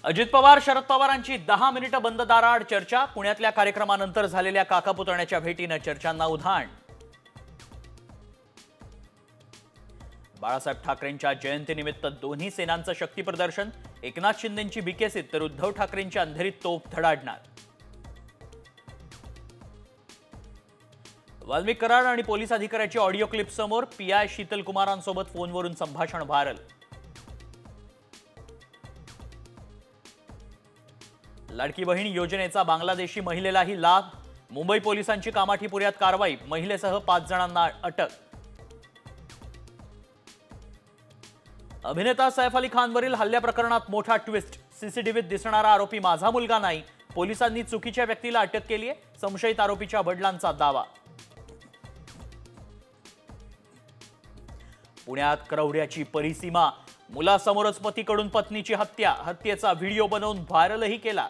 अजित पवार शरद पवारांची 10 मिनिटं बंद दाराआड चर्चा। पुण्यातल्या कार्यक्रमानंतर झालेल्या काका पुतण्याच्या भेटीनं चर्चांना उधाण। बाळासाहेब ठाकरेंच्या जयंतीनिमित्त दोन्ही सेनांचं शक्ती प्रदर्शन। एकनाथ शिंदेंची बीकेसीत तर उद्धव ठाकरेंची अंधेरीत तोफ धडाडणार। वाल्मिक कराड आणि पोलीस अधिकाऱ्याची ऑडिओ क्लिप समोर। पीआय शीतल कुमारांसोबत फोनवरून संभाषण व्हायरल। लाडकी बहीण योजनेचा बांगलादेशी महिलेलाही लाभ। मुंबई पोलिसांची कामाठीपुऱ्यात कारवाई। महिलेसह 5 जणांना अटक। अभिनेता सैफ अली खानवरील हल्ल्या प्रकरणात मोठा ट्विस्ट। सीसीटीव्हीत दिसणारा आरोपी माझा मुलगा नाही। पोलिसांनी चुकीच्या व्यक्तीला अटक केली आहे। संशयित आरोपीच्या वडिलांचा दावा। पुण्यात क्रौर्याची परिसीमा। मुलासमोरच पतीकडून पत्नीची हत्या। हत्येचा व्हिडिओ बनवून व्हायरलही केला।